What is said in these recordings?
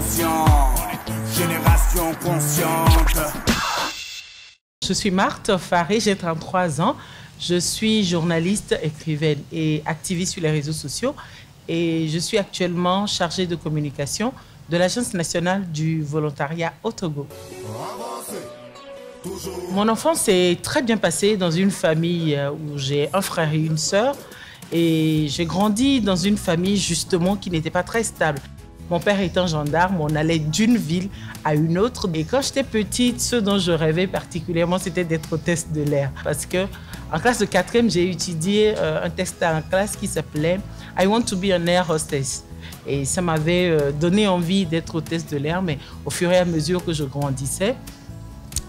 conscient, génération consciente. Je suis Marthe Faré, j'ai 33 ans. Je suis journaliste, écrivaine et activiste sur les réseaux sociaux. Et je suis actuellement chargée de communication de l'Agence nationale du volontariat au Togo. Mon enfance s'est très bien passée dans une famille où j'ai un frère et une sœur. Et j'ai grandi dans une famille justement qui n'était pas très stable. Mon père étant gendarme, on allait d'une ville à une autre. Et quand j'étais petite, ce dont je rêvais particulièrement, c'était d'être hôtesse de l'air. Parce qu'en classe de 4e, j'ai étudié un test en classe qui s'appelait « I want to be an air hostess ». Et ça m'avait donné envie d'être hôtesse de l'air. Mais au fur et à mesure que je grandissais,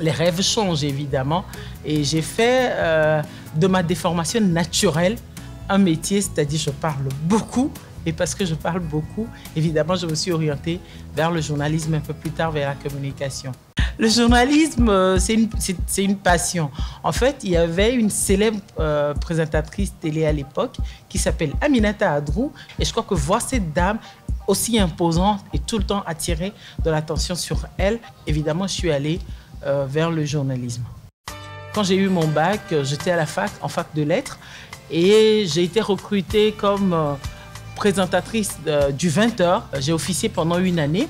les rêves changent évidemment. Et j'ai fait de ma déformation naturelle un métier, c'est-à-dire je parle beaucoup. Et parce que je parle beaucoup, évidemment, je me suis orientée vers le journalisme, un peu plus tard vers la communication. Le journalisme, c'est une passion. En fait, il y avait une célèbre présentatrice télé à l'époque qui s'appelle Aminata Adrou. Et je crois que voir cette dame aussi imposante et tout le temps attirer de l'attention sur elle, évidemment, je suis allée vers le journalisme. Quand j'ai eu mon bac, j'étais à la fac, en fac de lettres, et j'ai été recrutée comme présentatrice du 20h. J'ai officié pendant une année.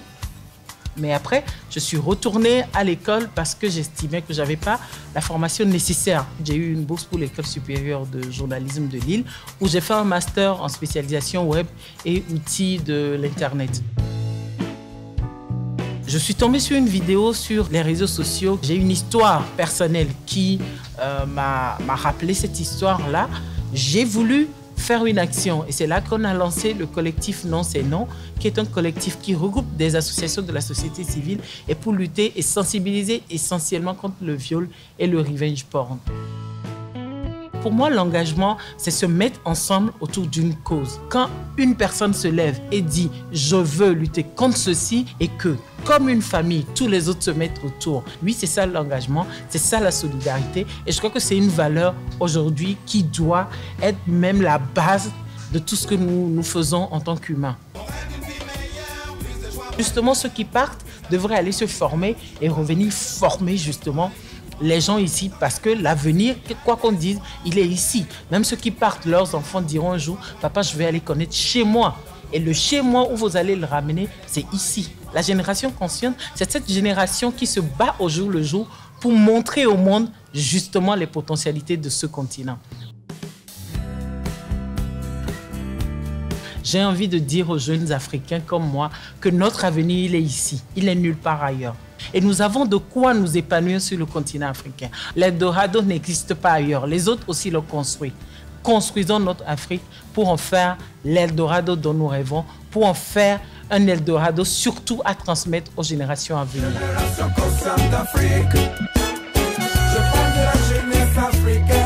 Mais après, je suis retournée à l'école parce que j'estimais que je n'avais pas la formation nécessaire. J'ai eu une bourse pour l'École supérieure de journalisme de Lille où j'ai fait un master en spécialisation web et outils de l'Internet. Je suis tombée sur une vidéo sur les réseaux sociaux. J'ai une histoire personnelle qui m'a rappelé cette histoire-là. J'ai voulu faire une action. Et c'est là qu'on a lancé le collectif Non c'est Non, qui est un collectif qui regroupe des associations de la société civile et pour lutter et sensibiliser essentiellement contre le viol et le revenge porn. Pour moi, l'engagement, c'est se mettre ensemble autour d'une cause. Quand une personne se lève et dit « je veux lutter contre ceci » et que, comme une famille, tous les autres se mettent autour. Oui, c'est ça l'engagement, c'est ça la solidarité. Et je crois que c'est une valeur aujourd'hui qui doit être même la base de tout ce que nous faisons en tant qu'humains. Justement, ceux qui partent devraient aller se former et revenir former justement les gens ici, parce que l'avenir, quoi qu'on dise, il est ici. Même ceux qui partent, leurs enfants diront un jour, papa, je vais aller connaître chez moi. Et le chez moi où vous allez le ramener, c'est ici. La génération consciente, c'est cette génération qui se bat au jour le jour pour montrer au monde justement les potentialités de ce continent. J'ai envie de dire aux jeunes Africains comme moi que notre avenir, il est ici. Il est nulle part ailleurs. Et nous avons de quoi nous épanouir sur le continent africain. L'Eldorado n'existe pas ailleurs. Les autres aussi le construisent. Construisons notre Afrique pour en faire l'Eldorado dont nous rêvons, pour en faire un Eldorado surtout à transmettre aux générations à venir. Génération consciente d'Afrique. Je parle de la jeunesse africaine.